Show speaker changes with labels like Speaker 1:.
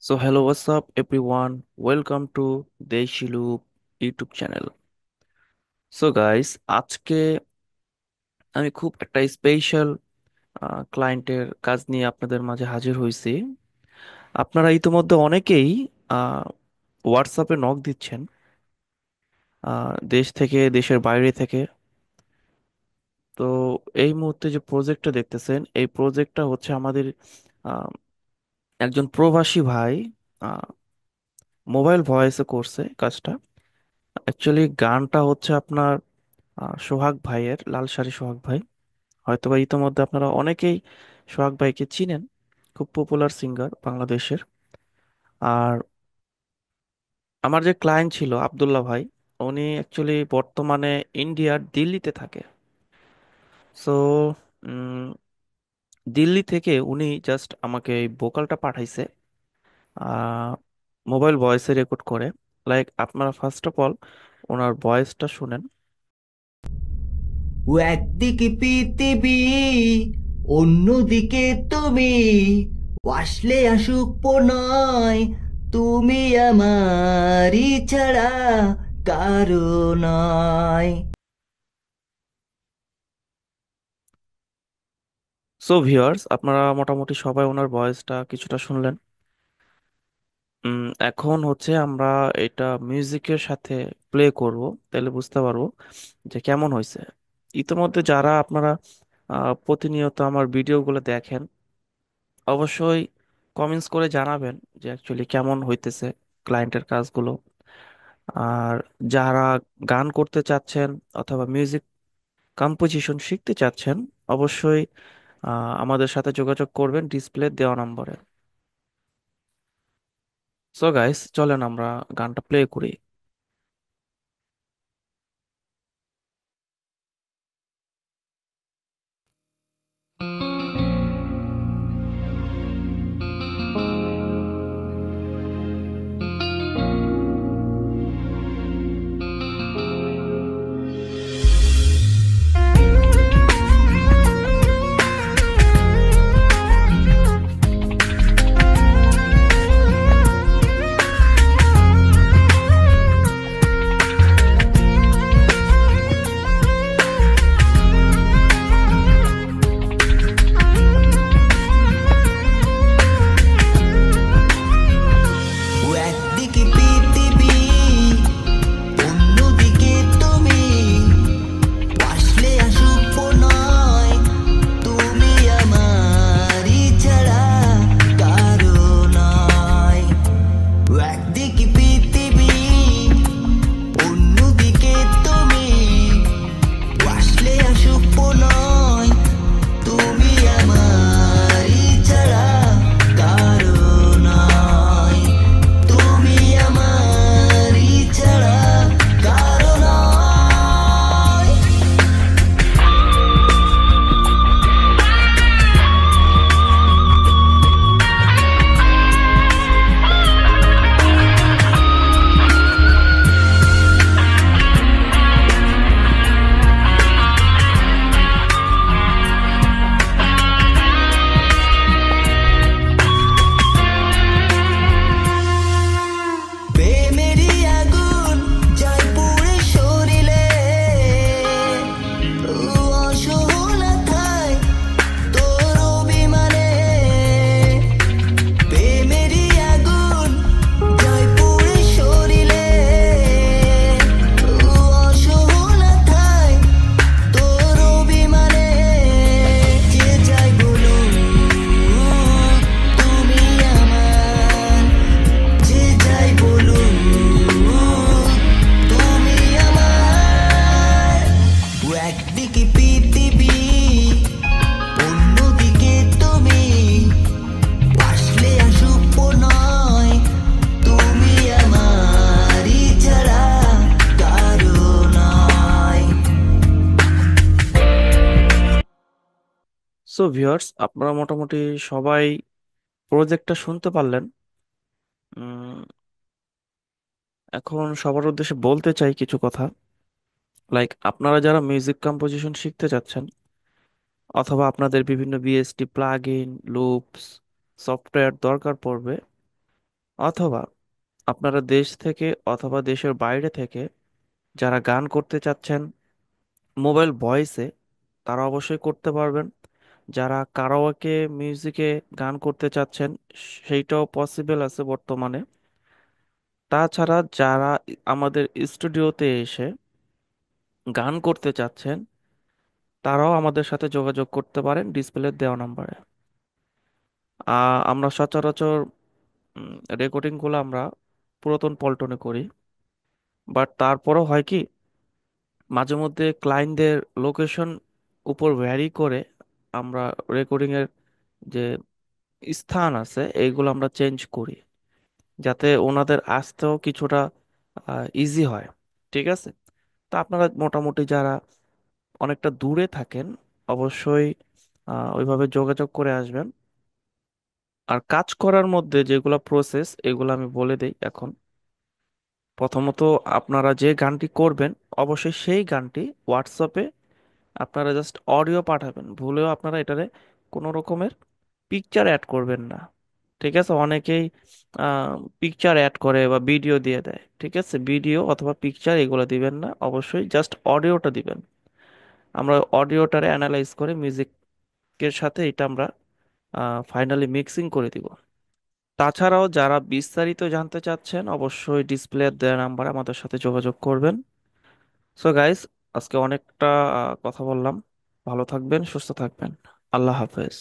Speaker 1: So hello, what's up everyone? Welcome to Deshi Loop YouTube channel. So guys, আজকে আমি খুব একটা special ক্লায়েন্টের কাজ নিয়ে আপনাদের মাঝে হাজির হয়েছি। আপনারা ইতিমধ্যে অনেকেই হোয়াটসঅ্যাপে নক দিচ্ছেন, দেশ থেকে, দেশের বাইরে থেকে। তো এই মুহূর্তে যে প্রজেক্টটা দেখতেছেন, এই প্রজেক্টটা হচ্ছে আমাদের আহ, একজন প্রবাসী ভাই মোবাইল ভয়েসে করছে কাজটা। অ্যাকচুয়ালি গানটা হচ্ছে আপনার সোহাগ ভাইয়ের, লাল সারি সোহাগ ভাই। হয়তোবা ইতোমধ্যে আপনারা অনেকেই সোহাগ ভাইকে চিনেন, খুব পপুলার সিঙ্গার বাংলাদেশের। আর আমার যে ক্লায়েন্ট ছিল আব্দুল্লাহ ভাই, উনি অ্যাকচুয়ালি বর্তমানে ইন্ডিয়ার দিল্লিতে থাকে। সো দিল্লি থেকে উনি জাস্ট আমাকে এই ভোকালটা পাঠাইছে, মোবাইল ভয়েসে রেকর্ড করে। লাইক আপনারা ফার্স্ট অফ অল ওনার ভয়েসটা শুনেন।
Speaker 2: ও একদিকে পৃথিবী, অন্যদিকে তুমি। আসলে আসুক নয়, তুমি আমারই ছাড়া কারো নয়।
Speaker 1: সো ভিউয়ার্স, আপনারা মোটামুটি সবাই ওনার ভয়েসটা কিছুটা শুনলেন। এখন হচ্ছে আমরা এটা মিউজিকের সাথে প্লে করব, তাহলে বুঝতে পারবো যে কেমন হয়েছে। ইতিমধ্যে যারা আপনারা প্রতিনিয়ত আমার ভিডিওগুলো দেখেন, অবশ্যই কমেন্টস করে জানাবেন যে অ্যাকচুয়ালি কেমন হইতেছে ক্লায়েন্টের কাজগুলো। আর যারা গান করতে চাচ্ছেন অথবা মিউজিক কম্পোজিশন শিখতে চাচ্ছেন, অবশ্যই আমাদের সাথে যোগাযোগ করবেন ডিসপ্লে দেওয়া নম্বরে। সো গাইস, চলেন আমরা গানটা প্লে করি।
Speaker 2: ও একদিকে পৃথিবী, অন্যদিকে তুমি। আসলে আসুক নয়, তুমি আমারই ছাড়া কারো নয়। ও একদিকে পৃথিবী, অন্যদিকে তুমি। আসলে আসুক নয়, তুমি আমারই ছাড়া কারো নয়। তুমি আমারই ছাড়া কারো নয়। প্রেমেরই আগুন যায় পুড়ে শরীরে, অসহনতায় তোর অভিমানে। প্রেমেরই আগুন যায় পুড়ে শরীরে, অসহনতায় তোর অভিমানে। যে যাই বলুক, তুমি আমার। যে যাই বলুক, তুমি আমার। ও একদিকে পৃথিবী, অন্যদিকে তুমি। আসলে আসুক নয়, তুমি আমারই ছাড়া কারো নয়।
Speaker 1: সো ভিউয়ার্স, আপনারা মোটামুটি সবাই প্রজেক্টটা শুনতে পারলেন। উম, এখন সবার উদ্দেশ্যে বলতে চাই কিছু কথা। লাইক আপনারা যারা মিউজিক কম্পোজিশন শিখতে যাচ্ছেন, অথবা আপনাদের বিভিন্ন বিএসটি প্লাগইন, লুপস, সফটওয়্যার দরকার পড়বে, অথবা আপনারা দেশ থেকে অথবা দেশের বাইরে থেকে যারা গান করতে চাচ্ছেন মোবাইল ভয়েসে, তারা অবশ্যই করতে পারবেন। যারা কারাওকে মিউজিকে গান করতে চাচ্ছেন, সেইটাও পসিবল আছে বর্তমানে। তাছাড়া যারা আমাদের স্টুডিওতে এসে গান করতে চাচ্ছেন, তারাও আমাদের সাথে যোগাযোগ করতে পারেন ডিসপ্লে দেওয়া নাম্বারে। আমরা সচরাচর রেকর্ডিং গুলো আমরা পুরাতন পল্টনে করি, বাট তারপরও হয় কি, মাঝে মধ্যে ক্লায়েন্টদের লোকেশন উপর ভ্যারি করে আমরা রেকর্ডিং এর যে স্থান আছে এইগুলো আমরা চেঞ্জ করি, যাতে ওনাদের আসতেও কিছুটা ইজি হয়। ঠিক আছে। তো আপনারা মোটামুটি যারা অনেকটা দূরে থাকেন, অবশ্যই ওইভাবে যোগাযোগ করে আসবেন। আর কাজ করার মধ্যে যেগুলো প্রসেস, এগুলো আমি বলে দেই এখন। প্রথমত, আপনারা যে গানটি করবেন, অবশ্যই সেই গানটি হোয়াটসঅ্যাপে আপনারা জাস্ট অডিও পাঠাবেন। ভুলেও আপনারা এটারে কোনো রকমের পিকচার অ্যাড করবেন না। ঠিক আছে। অনেকেই পিকচার অ্যাড করে বা ভিডিও দিয়ে দেয়। ঠিক আছে, ভিডিও অথবা পিকচার এগুলো দিবেন না, অবশ্যই জাস্ট অডিওটা দিবেন। আমরা অডিওটারে অ্যানালাইজ করে মিউজিকের সাথে এটা আমরা ফাইনালি মিক্সিং করে দিব। তাছাড়াও যারা বিস্তারিত জানতে চাচ্ছেন, অবশ্যই ডিসপ্লে দেওয়া নাম্বার আমাদের সাথে যোগাযোগ করবেন। সো গাইস, আজকে অনেকটা কথা বললাম। ভালো থাকবেন, সুস্থ থাকবেন। আল্লাহ হাফেজ।